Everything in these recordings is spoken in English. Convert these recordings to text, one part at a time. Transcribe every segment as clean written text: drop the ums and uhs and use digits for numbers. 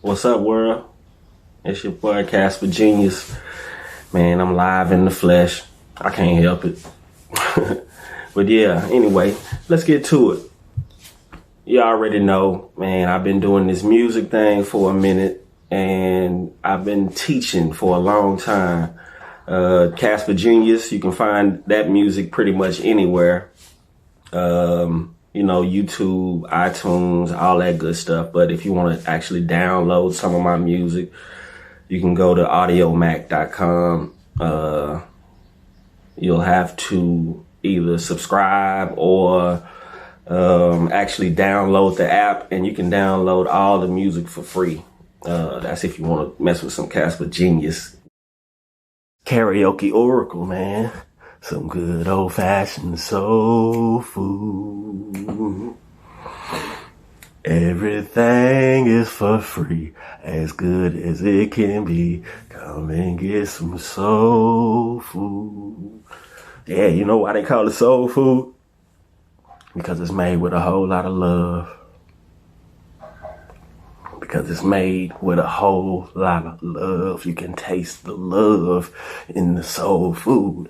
What's up, world? It's your boy Casper Genius. Man, I'm live in the flesh. I can't help it. But yeah, anyway, let's get to it. You already know, man, I've been doing this music thing for a minute, and I've been teaching for a long time. Casper Genius, you can find that music pretty much anywhere. YouTube, iTunes, all that good stuff. But if you want to actually download some of my music, you can go to audiomac.com. You'll have to either subscribe or actually download the app, and you can download all the music for free. That's if you want to mess with some Casper Genius. Karaoke Oracle, man. Some good old-fashioned soul food. Everything is for free, as good as it can be. Come and get some soul food. Yeah, you know why they call it soul food? Because it's made with a whole lot of love. Because it's made with a whole lot of love. You can taste the love in the soul food.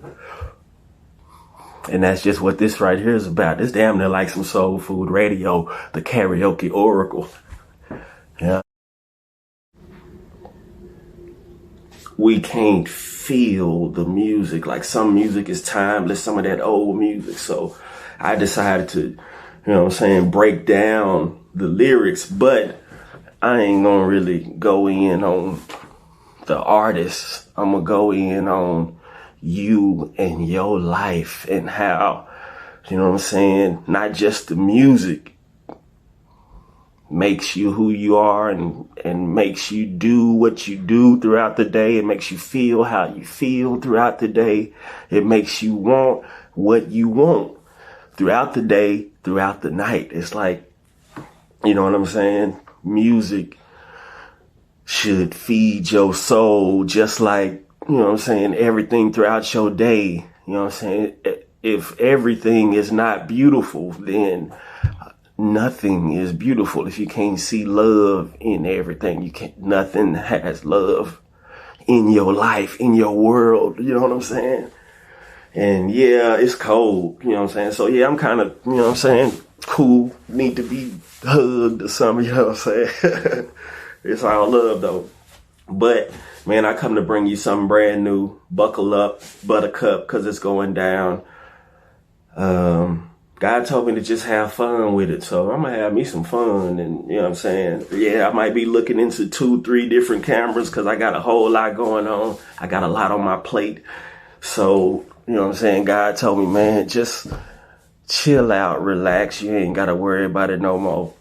And that's just what this right here is about. This damn near like some soul food radio, the Karaoke Oracle. Yeah. We can't feel the music. Like some music is timeless, some of that old music. So I decided to, break down the lyrics, but I ain't gonna really go in on the artists. I'm gonna go in on you and your life and how, not just the music makes you who you are and makes you do what you do throughout the day. It makes you feel how you feel throughout the day. It makes you want what you want throughout the day, throughout the night. It's like, you know what I'm saying? Music should feed your soul just like, everything throughout your day. If everything is not beautiful, then nothing is beautiful. If you can't see love in everything, nothing has love in your life, in your world. You know what I'm saying? And yeah, it's cold. You know what I'm saying? So yeah, I'm kind of, cool. Need to be hugged or something. You know what I'm saying? It's all love though. But man, I come to bring you something brand new. Buckle up, buttercup, cause it's going down. God told me to just have fun with it. So I'm gonna have me some fun. And you know what I'm saying? Yeah, I might be looking into 2-3 different cameras cause I got a whole lot going on. I got a lot on my plate. So, you know what I'm saying? God told me, man, just chill out, relax. You ain't gotta worry about it no more.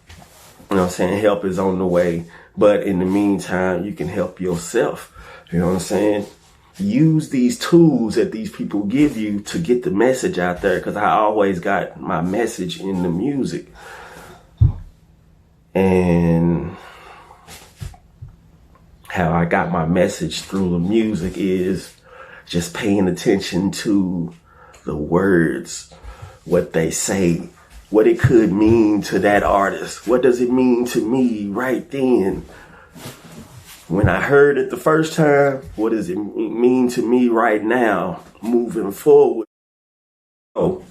You know what I'm saying? Help is on the way. But in the meantime, you can help yourself. You know what I'm saying? Use these tools that these people give you to get the message out there. Because I always got my message in the music. And how I got my message through the music is just paying attention to the words, what they say, what it could mean to that artist. What does it mean to me right then? When I heard it the first time, what does it mean to me right now, moving forward? So,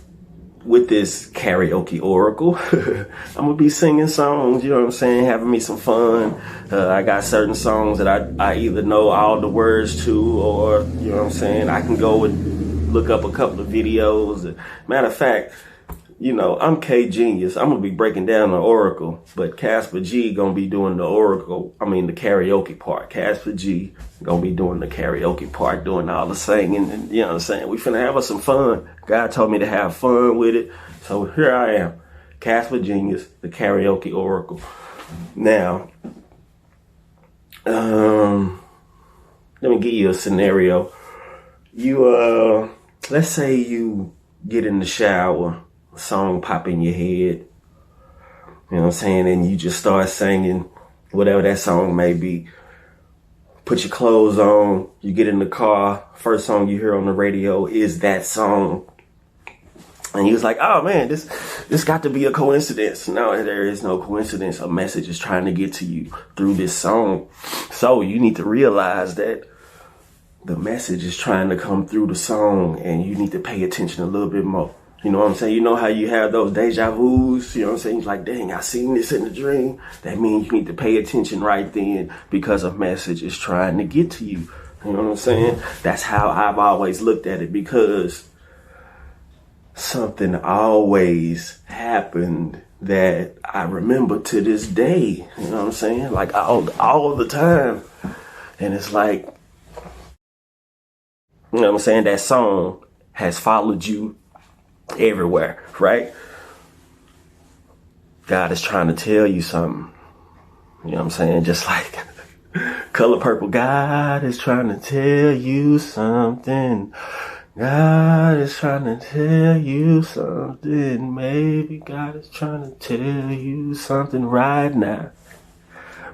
with this Karaoke Oracle, I'm going to be singing songs, you know what I'm saying, having me some fun. I got certain songs that I either know all the words to, or, you know what I'm saying, I can go and look up a couple of videos. Matter of fact, I'm K Genius. I'm going to be breaking down the Oracle, but Casper G going to be doing the the karaoke part. Casper G going to be doing the karaoke part, doing all the singing, and you know what I'm saying? We finna have us some fun. God told me to have fun with it. So here I am, Casper Genius, the Karaoke Oracle. Now, let me give you a scenario. Let's say you get in the shower, a song pop in your head, you know what I'm saying, and you just start singing whatever that song may be. Put your clothes on, you get in the car, first song you hear on the radio is that song. And he was like, oh man, this got to be a coincidence. No, there is no coincidence. A message is trying to get to you through this song. So you need to realize that the message is trying to come through the song, and you need to pay attention a little bit more. You know what I'm saying? You know how you have those deja vus? You know what I'm saying? You're like, dang, I seen this in the dream. That means you need to pay attention right then, because a message is trying to get to you. You know what I'm saying? That's how I've always looked at it, because something always happened that I remember to this day. You know what I'm saying? Like all the time. And it's like, you know what I'm saying? That song has followed you everywhere, right? God is trying to tell you something. You know what I'm saying? Just like Color Purple. God is trying to tell you something. God is trying to tell you something. Maybe God is trying to tell you something right now.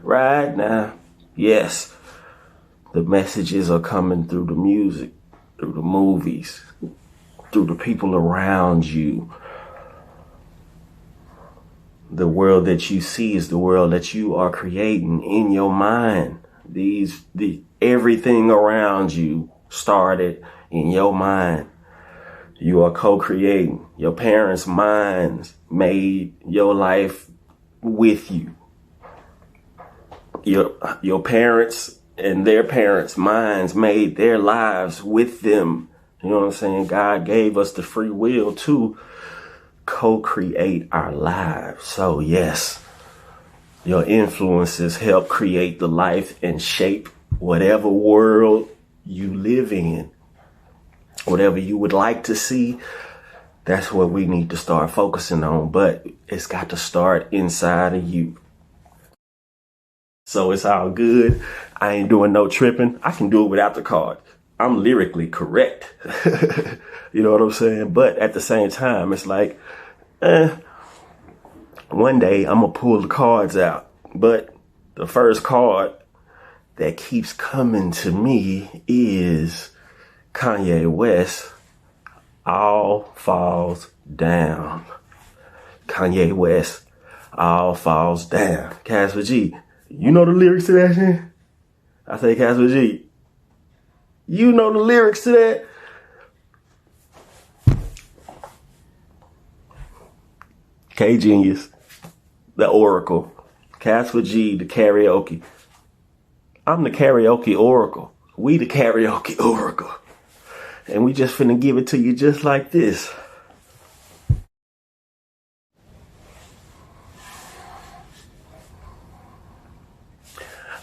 Right now. Yes. The messages are coming through the music, through the movies, through the people around you. The world that you see is the world that you are creating in your mind. Everything around you started in your mind. You are co-creating. Your parents' minds made your life with you. Your parents and their parents' minds made their lives with them. You know what I'm saying? God gave us the free will to co-create our lives. So yes, your influences help create the life and shape whatever world you live in. Whatever you would like to see, that's what we need to start focusing on. But it's got to start inside of you. So it's all good. I ain't doing no tripping. I can do it without the card. I'm lyrically correct. You know what I'm saying? But at the same time, it's like, one day I'm going to pull the cards out. But the first card that keeps coming to me is Kanye West, All Falls Down. Kanye West, All Falls Down. Casper G, you know the lyrics to that shit? I say, Casper G, you know the lyrics to that? K Genius, the Oracle. Casper G, the Karaoke. I'm the Karaoke Oracle. We the Karaoke Oracle. And we just finna give it to you just like this.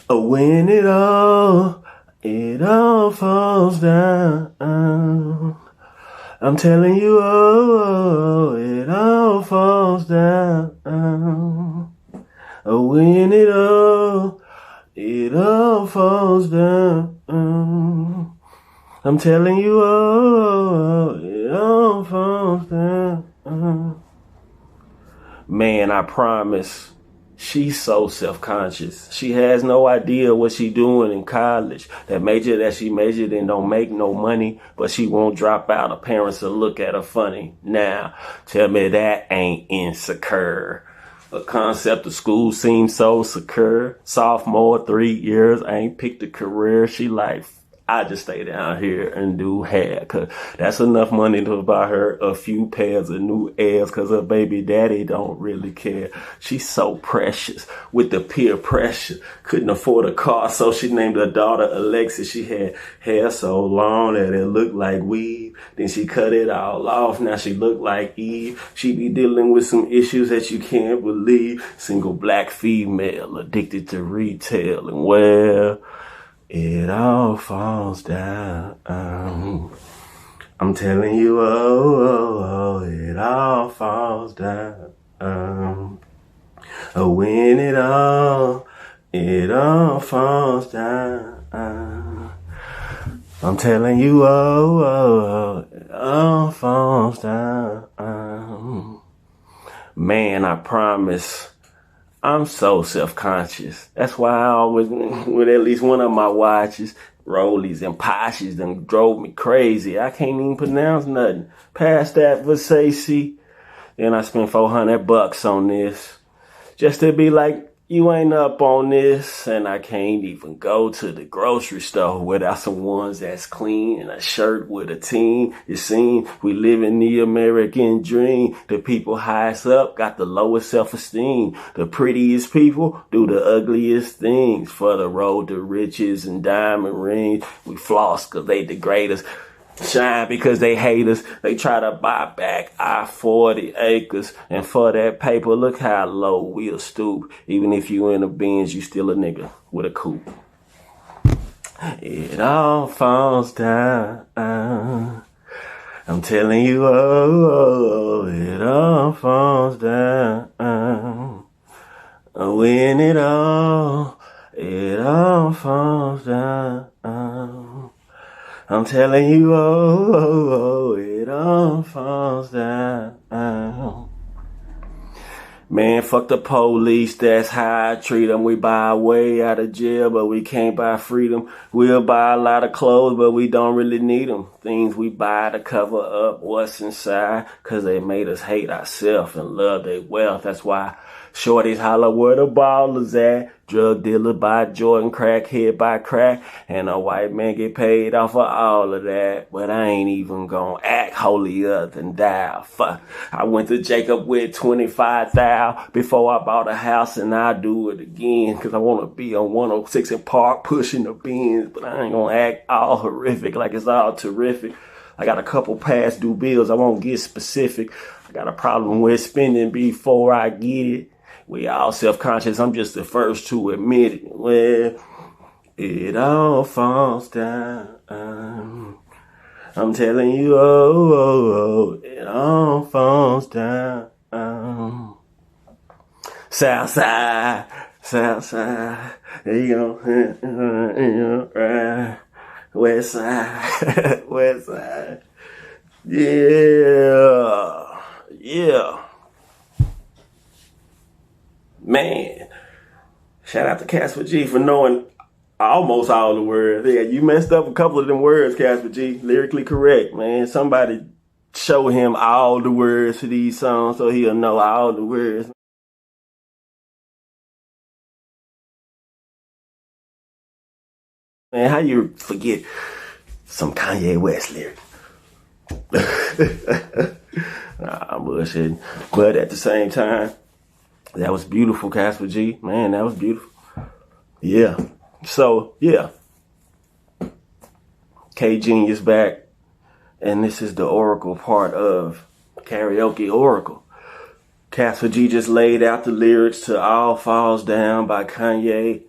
When it all falls down. I'm telling you, it all falls down. When it all falls down. I'm telling you, it all falls down. Man, I promise, she's so self-conscious. She has no idea what she doing in college. That major that she majored in don't make no money, but she won't drop out. Her parents will look at her funny. Now, tell me that ain't insecure. The concept of school seems so secure. Sophomore, 3 years, ain't picked a career. She like, I just stay down here and do hair, cause that's enough money to buy her a few pairs of new airs, cause her baby daddy don't really care. She's so precious with the peer pressure. Couldn't afford a car, so she named her daughter Alexis. She had hair so long that it looked like weave. Then she cut it all off. Now she look like Eve. She be dealing with some issues that you can't believe. Single black female addicted to retail, and well, it all falls down. I'm telling you, it all falls down. When it all falls down. I'm telling you, it all falls down. Man, I promise, I'm so self-conscious. That's why I always, with at least one of my watches, Rollies and Poshes done drove me crazy. I can't even pronounce nothing. Past that Versace. Then I spent $400 on this. Just to be like, you ain't up on this. And I can't even go to the grocery store without some ones that's clean and a shirt with a team. You seen, we live in the American dream. The people highest up got the lowest self-esteem. The prettiest people do the ugliest things. For the road to riches and diamond rings, we floss cause they degrade us. Shine because they hate us. They try to buy back our 40 acres. And for that paper, look how low we'll stoop. Even if you in a Benz, you still a nigga with a coupe. It all falls down. I'm telling you, oh, it all falls down. When it all falls down. I'm telling you, oh, it all falls down. Man, fuck the police, that's how I treat them. We buy our way out of jail, but we can't buy freedom. We'll buy a lot of clothes, but we don't really need them. Things we buy to cover up what's inside, cause they made us hate ourselves and love their wealth. That's why shorties holler where the ballers at. Drug dealer buy Jordan, crackhead buy crack, and a white man get paid off of all of that. But I ain't even gonna act holier than thou. Fuck, I went to Jacob with 25,000 before I bought a house, and I do it again, cause I wanna be on 106 in Park pushing the bins, but I ain't gonna act all horrific like it's all terrific. I got a couple past due bills, I won't get specific. I got a problem with spending before I get it. We all self-conscious, I'm just the first to admit it. Well, it all falls down. I'm telling you, oh, it all falls down. Southside, there you go. West side, west side. Yeah. Man, shout out to Casper G for knowing almost all the words. Yeah, you messed up a couple of them words, Casper G. Lyrically correct, man. Somebody show him all the words to these songs so he'll know all the words. Man, how you forget some Kanye West lyrics? Nah, I'm bullshitting. But at the same time, that was beautiful, Casper G. Man, that was beautiful. Yeah. So, yeah. K Genius back. And this is the Oracle part of Karaoke Oracle. Casper G just laid out the lyrics to All Falls Down by Kanye.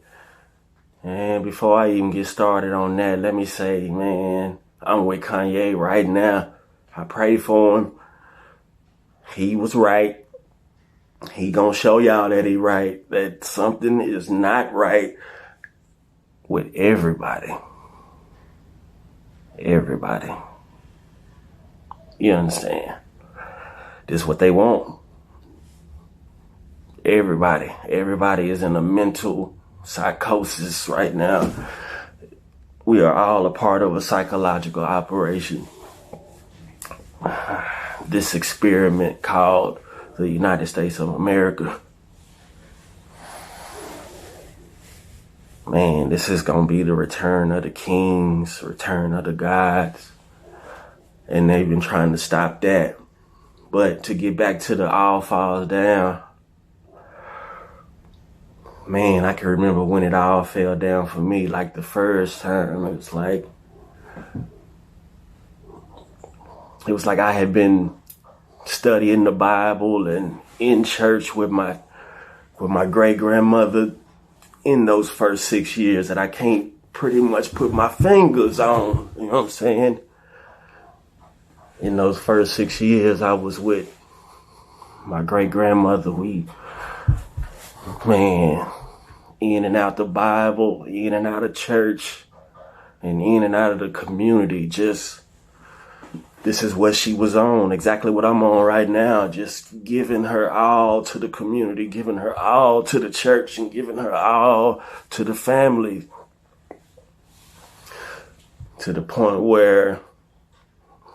And before I even get started on that, let me say, man, I'm with Kanye right now. I pray for him. He was right. He gonna show y'all that he right, that something is not right with everybody. Everybody. You understand? This is what they want. Everybody is in a mental psychosis right now. We are all a part of a psychological operation. This experiment called the United States of America. Man, this is gonna be the return of the kings, return of the gods. And they've been trying to stop that. But to get back to the All Falls Down, man, I can remember when it all fell down for me. Like the first time, it was like I had been studying the Bible and in church with my great grandmother in those first 6 years that I can't pretty much put my fingers on. You know what I'm saying? In those first 6 years, I was with my great grandmother. We, man, in and out the Bible, in and out of church, and in and out of the community. Just, this is what she was on, exactly what I'm on right now. Just giving her all to the community, giving her all to the church, and giving her all to the family. to the point where,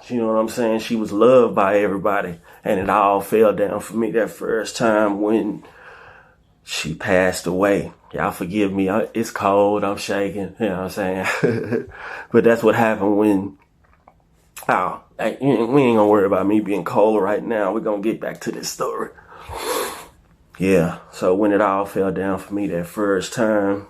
you know what I'm saying, she was loved by everybody. And it all fell down for me that first time when she passed away. Y'all forgive me. It's cold. I'm shaking. You know what I'm saying? But that's what happened when... Oh, we ain't gonna worry about me being cold right now. We're gonna get back to this story. Yeah, so when it all fell down for me that first time,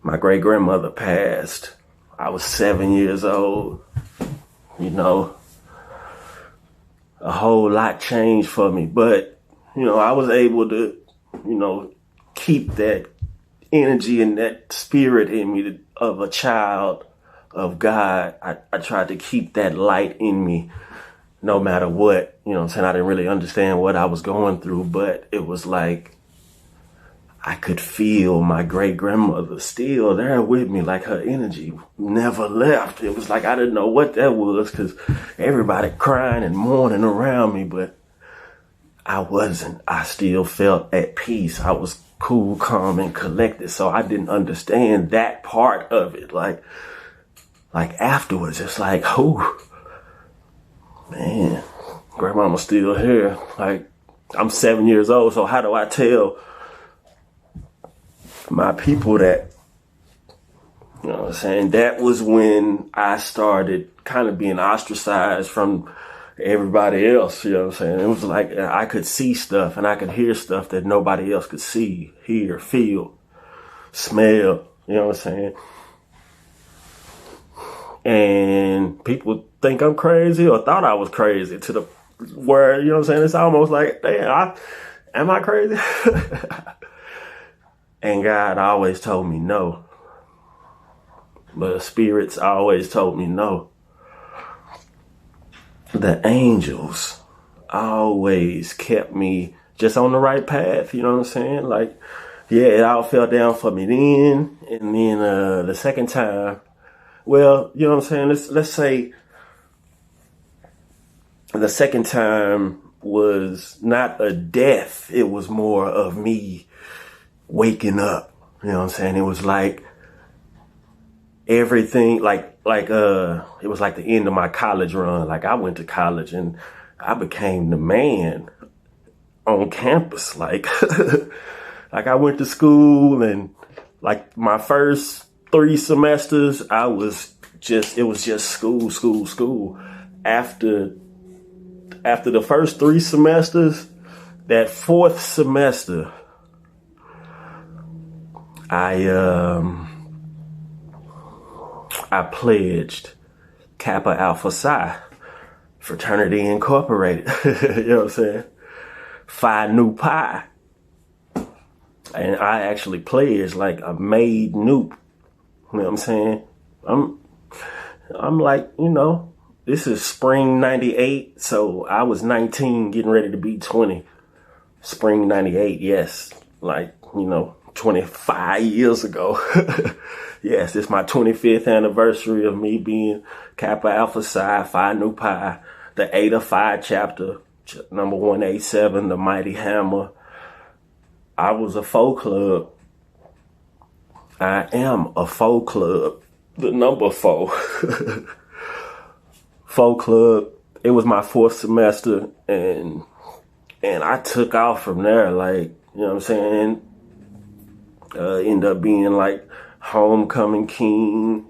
my great-grandmother passed. I was 7 years old. You know, a whole lot changed for me. But, you know, I was able to, you know, keep that energy and that spirit in me of a child of God. I tried to keep that light in me no matter what. You know what I'm saying? I didn't really understand what I was going through, but it was like I could feel my great-grandmother still there with me, like her energy never left. It was like I didn't know what that was because everybody crying and mourning around me, but I wasn't. I still felt at peace. I was cool, calm, and collected, so I didn't understand that part of it. Like afterwards, it's like, oh, man, grandmama's still here. Like, I'm 7 years old, so how do I tell my people that, you know what I'm saying? That was when I started kind of being ostracized from everybody else, you know what I'm saying? It was like I could see stuff and I could hear stuff that nobody else could see, hear, feel, smell, you know what I'm saying? And people think I'm crazy or thought I was crazy to the where, you know what I'm saying? It's almost like, damn, am I crazy? And God always told me no. But the spirits always told me no. The angels always kept me just on the right path, you know what I'm saying? Like, yeah, it all fell down for me then. And then the second time, well, you know what I'm saying? Let's say the second time was not a death. It was more of me waking up. You know what I'm saying? It was like everything, it was like the end of my college run. Like I went to college and I became the man on campus. Like, like I went to school and like my first 3 semesters, it was just school. After the first 3 semesters, that 4th semester, I pledged Kappa Alpha Psi, Fraternity Incorporated. You know what I'm saying? Phi Nu Pi. And I actually pledged like a made Nupe. You know what I'm saying? I'm like, you know, this is spring 98. So I was 19 getting ready to be 20. Spring 98. Yes. Like, you know, 25 years ago. Yes, it's my 25th anniversary of me being Kappa Alpha Psi, Phi Nu Pi, the Eta Phi chapter, number 187, the Mighty Hammer. I was a faux club. I am a faux club. The number 4. Faux club. It was my 4th semester and I took off from there. Like, you know what I'm saying? End up being like homecoming king.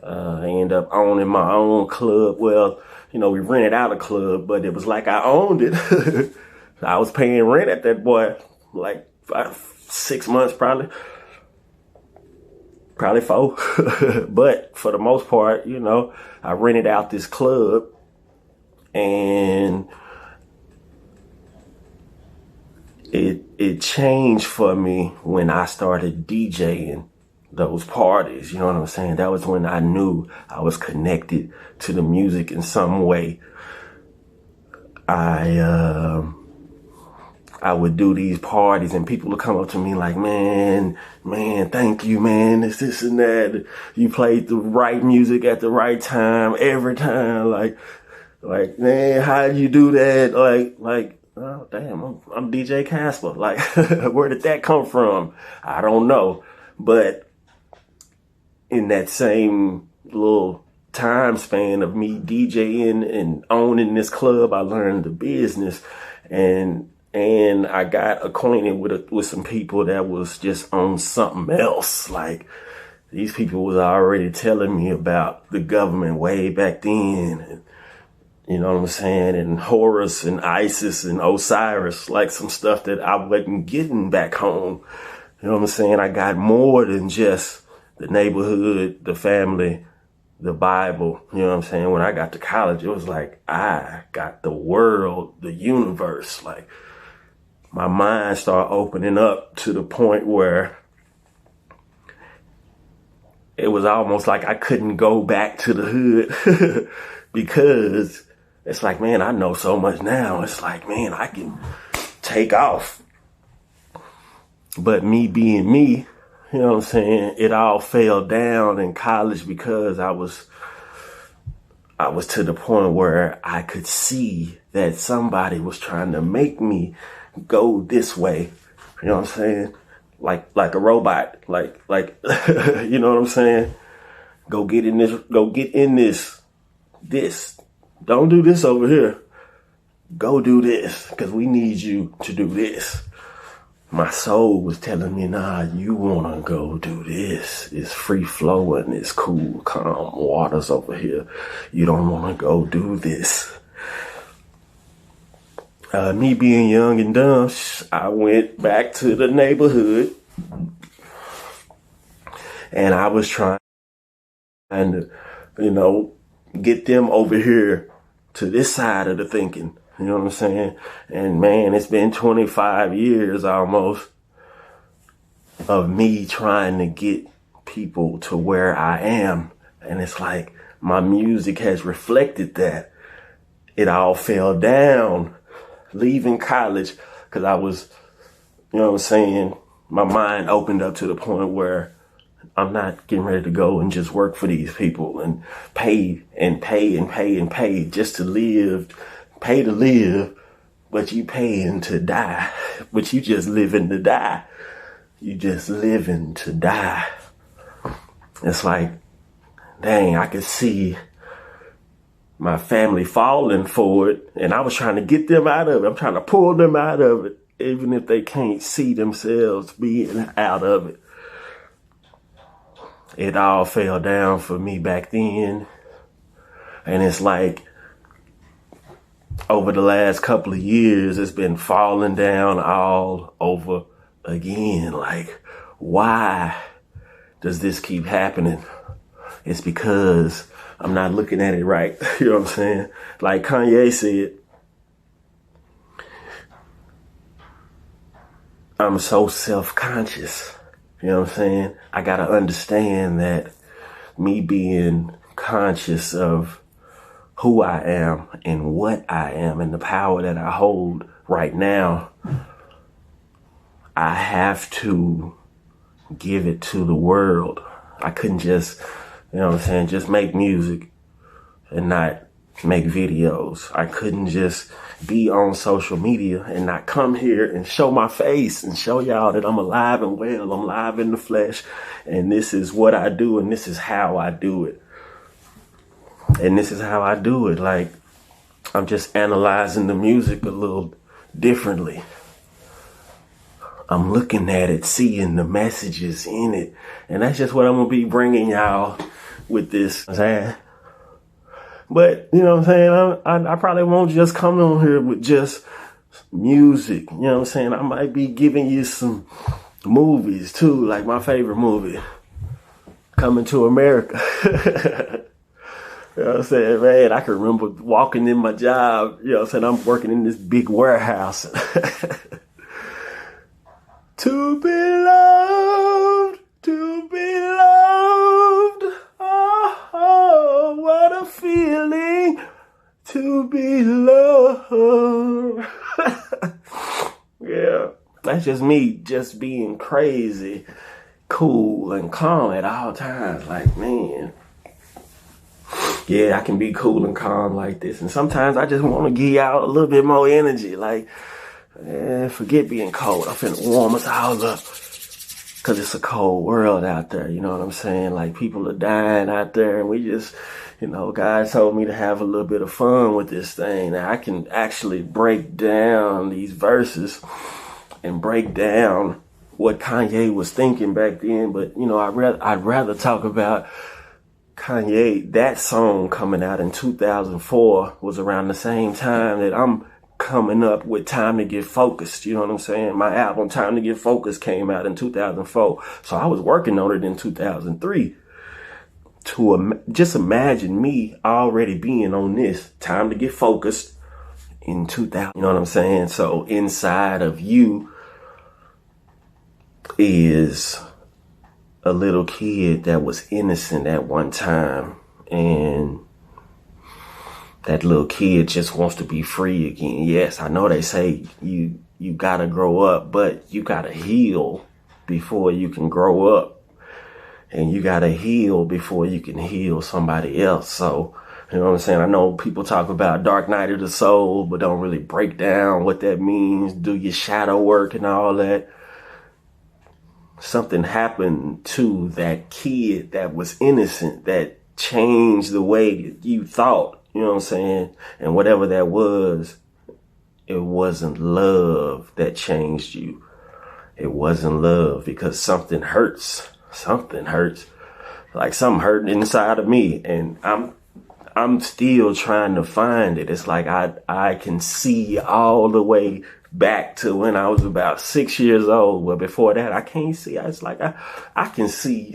I ended up owning my own club. Well, you know, we rented out a club, but it was like I owned it. I was paying rent at that boy like 6 months probably 4. But for the most part, you know, I rented out this club and it changed for me when I started DJing those parties. You know what I'm saying? That was when I knew I was connected to the music in some way. I would do these parties and people would come up to me like, man, thank you, man. It's this and that. You played the right music at the right time every time. Like, man, how do you do that? Like, oh, damn, I'm DJ Casper. Like, where did that come from? I don't know. But in that same little time span of me DJing and owning this club, I learned the business, and I got acquainted with some people that was just on something else. Like, these people was already telling me about the government way back then, and, you know what I'm saying, and Horus and Isis and Osiris, like some stuff that I wasn't getting back home. You know what I'm saying? I got more than just the neighborhood, the family, the Bible. You know what I'm saying? When I got to college, it was like I got the world, the universe. Like, my mind started opening up to the point where it was almost like I couldn't go back to the hood because it's like, man, I know so much now. It's like, man, I can take off. But me being me, you know what I'm saying, it all fell down in college because I was to the point where I could see that somebody was trying to make me go this way. You know what I'm saying? Like a robot, like, you know what I'm saying? Go get in this. Don't do this over here. Go do this, because we need you to do this. My soul was telling me, nah, you want to go do this. It's free flowing. It's cool, calm waters over here. You don't want to go do this. Me being young and dumb, I went back to the neighborhood and I was trying to, you know, get them over here to this side of the thinking. You know what I'm saying? And man, it's been 25 years almost of me trying to get people to where I am. And it's like my music has reflected that. It all fell down leaving college because I was, you know what I'm saying, my mind opened up to the point where I'm not getting ready to go and just work for these people and pay just to live. Pay to live, but you paying to die. But you just living to die. You just living to die. It's like, dang, I could see my family falling for it, and I was trying to get them out of it. I'm trying to pull them out of it, even if they can't see themselves being out of it. It all fell down for me back then. And it's like, over the last couple of years, it's been falling down all over again. Like, why does this keep happening? It's because I'm not looking at it right. You know what I'm saying? Like Kanye said, I'm so self-conscious. You know what I'm saying? I got to understand that me being conscious of who I am and what I am and the power that I hold right now, I have to give it to the world. I couldn't just, you know what I'm saying, just make music and not make videos. I couldn't just be on social media and not come here and show my face and show y'all that I'm alive and well. I'm live in the flesh, and this is what I do, and this is how I do it. And this is how I do it. Like, I'm just analyzing the music a little differently. I'm looking at it, seeing the messages in it. And that's just what I'm going to be bringing y'all with this. But, you know what I'm saying? I probably won't just come on here with just music. You know what I'm saying? I might be giving you some movies too, like my favorite movie, Coming to America. You know what I'm saying, man? I can remember walking in my job, you know what I'm saying? I'm working in this big warehouse. To be loved, oh, what a feeling to be loved. Yeah, that's just me, just being crazy, cool, and calm at all times. Like, man, yeah, I can be cool and calm like this. And sometimes I just want to give out a little bit more energy. Like, forget being cold. I'm finna warm us all up. because it's a cold world out there. You know what I'm saying? Like, people are dying out there, and we just, God told me to have a little bit of fun with this thing. Now, I can actually break down these verses and break down what Kanye was thinking back then. But, I'd rather talk about Kanye. That song coming out in 2004 was around the same time that I'm coming up with Time to Get Focused. You know what I'm saying? My album Time to Get Focused came out in 2004. So I was working on it in 2003. Just imagine me already being on this Time to Get Focused in 2000. You know what I'm saying? So inside of you is a little kid that was innocent at one time, and that little kid just wants to be free again. Yes, I know they say you gotta grow up, but you gotta heal before you can grow up. And you gotta heal before you can heal somebody else. So, you know what I'm saying? I know people talk about Dark Night of the Soul, but don't really break down what that means, do your shadow work and all that. Something happened to that kid that was innocent, that changed the way you thought. You know what I'm saying? And whatever that was, it wasn't love that changed you. It wasn't love, because something hurts. Something hurts. Like something hurt inside of me, and I'm still trying to find it. It's like I can see all the way back to when I was about 6 years old. Well, before that, I can't see. It's like I can see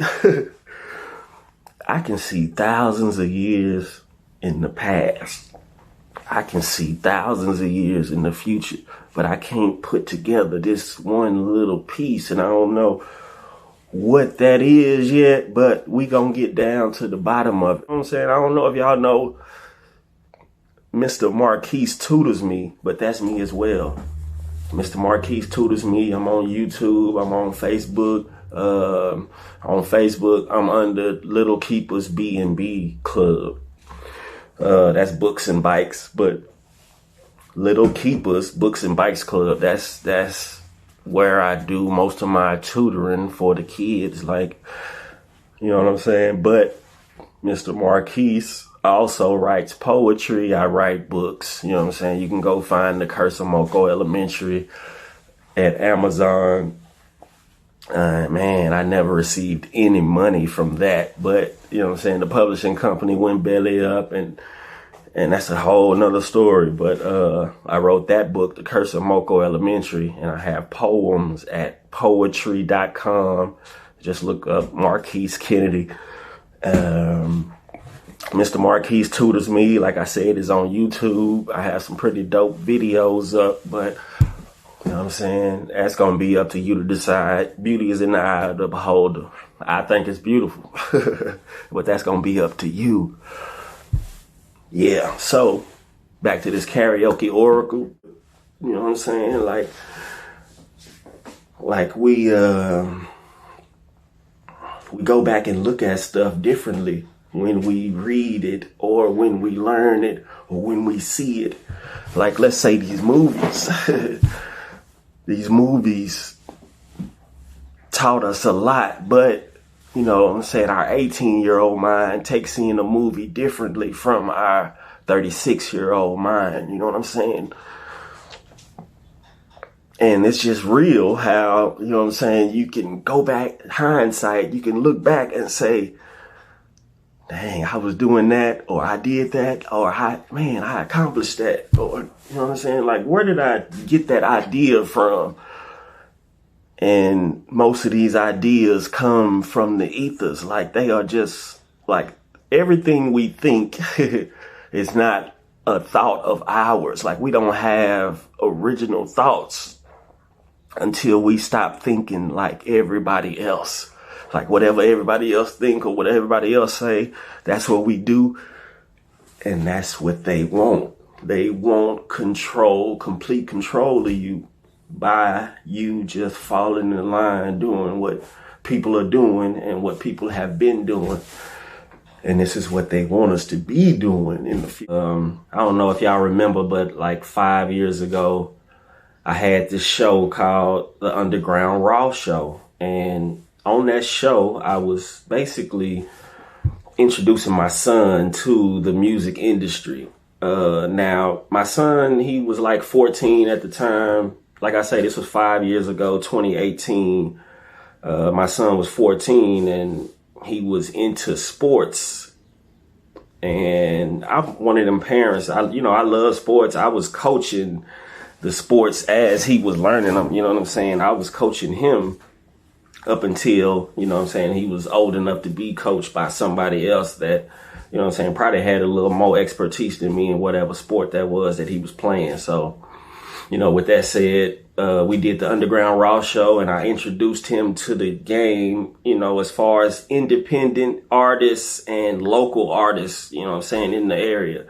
I can see thousands of years in the past. I can see thousands of years in the future, but I can't put together this one little piece, and I don't know what that is yet, but we gonna get down to the bottom of it. You know what I'm saying? I don't know if y'all know Mr. Marquise Tutors Me, but that's me as well. Mr. Marquise Tutors Me. I'm on YouTube. I'm on Facebook. I'm under Little Keepers B&B Club. That's Books and Bikes, but Little Keepers Books and Bikes Club. That's where I do most of my tutoring for the kids, like, you know what I'm saying? But Mr. Marquise also writes poetry. I write books, you know what I'm saying? You can go find The Curse of Moko Elementary at Amazon. Man, I never received any money from that, but, you know what I'm saying, the publishing company went belly up, and that's a whole nother story. But I wrote that book, The Curse of Moko Elementary, and I have poems at poetry.com. Just look up Marquise Kennedy. Mr. Marquise Tutors Me, like I said, is on YouTube. I have some pretty dope videos up, but you know what I'm saying? That's going to be up to you to decide. Beauty is in the eye of the beholder. I think it's beautiful, but that's going to be up to you. Yeah, so back to this karaoke oracle. You know what I'm saying? Like we go back and look at stuff differently when we read it, or when we learn it, or when we see it. Like, let's say these movies. These movies taught us a lot, but you know what I'm saying, our 18-year-old mind takes seeing a movie differently from our 36-year-old mind. You know what I'm saying? And it's just real how, you know what I'm saying, you can go back, hindsight, you can look back and say, dang, I was doing that, or I did that, or I accomplished that, or, you know what I'm saying? Like, where did I get that idea from? And most of these ideas come from the ethers. Like, they are just, like, everything we think is not a thought of ours. Like, we don't have original thoughts until we stop thinking like everybody else. Like, whatever everybody else think or what everybody else say, that's what we do. And that's what they want. They want control, complete control of you, by you just falling in line, doing what people are doing and what people have been doing. And this is what they want us to be doing in the future. I don't know if y'all remember, but like 5 years ago, I had this show called The Underground Raw Show. And on that show, I was basically introducing my son to the music industry. Now, my son, he was like 14 at the time. Like I say, this was 5 years ago, 2018. My son was 14 and he was into sports. And I'm one of them parents, I love sports. I was coaching the sports as he was learning them. You know what I'm saying? I was coaching him up until, he was old enough to be coached by somebody else that, probably had a little more expertise than me in whatever sport that was that he was playing. So, with that said, we did the Underground Raw show and I introduced him to the game, as far as independent artists and local artists, in the area.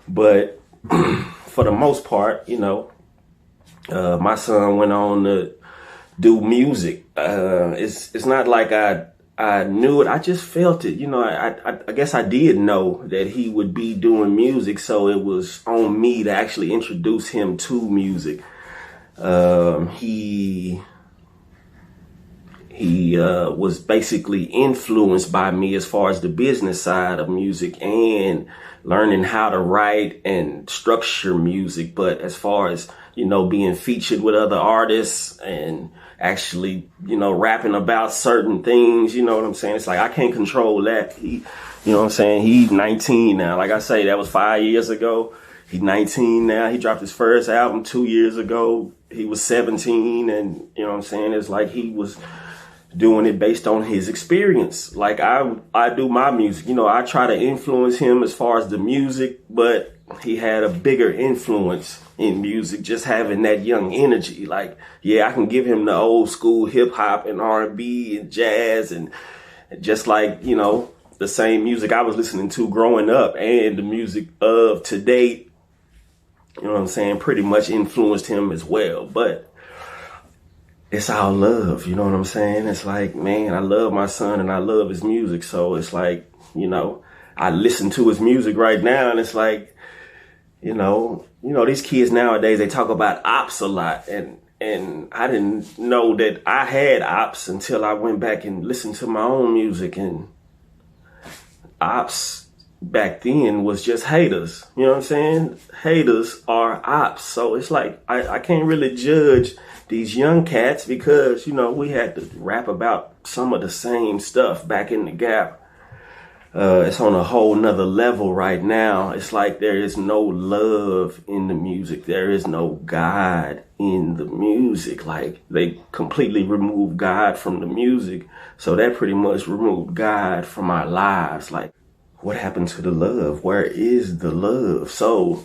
But for the most part, my son went on to do music. It's not like I knew it. I just felt it. I guess I did know that he would be doing music. So it was on me to actually introduce him to music. He was basically influenced by me as far as the business side of music and learning how to write and structure music. But as far as, being featured with other artists and actually, rapping about certain things, you know what I'm saying? It's like, I can't control that. He's 19 now. Like I say, that was 5 years ago. He's 19 now. He dropped his first album 2 years ago. He was 17 and, it's like he was doing it based on his experience. Like I do my music, I try to influence him as far as the music, but he had a bigger influence in music, just having that young energy. Like, yeah, I can give him the old school hip hop and R&B and jazz and just like, the same music I was listening to growing up and the music of today, pretty much influenced him as well. But it's all love, you know what I'm saying? It's like, man, I love my son and I love his music. So it's like, I listen to his music right now and it's like, these kids nowadays, they talk about ops a lot. And I didn't know that I had ops until I went back and listened to my own music. And ops back then was just haters. You know what I'm saying? Haters are ops. So it's like, I can't really judge these young cats because, we had to rap about some of the same stuff back in the gap. It's on a whole nother level right now. It's like there is no love in the music. There is no God in the music. Like they completely removed God from the music. So that pretty much removed God from our lives. Like, what happened to the love? Where is the love? So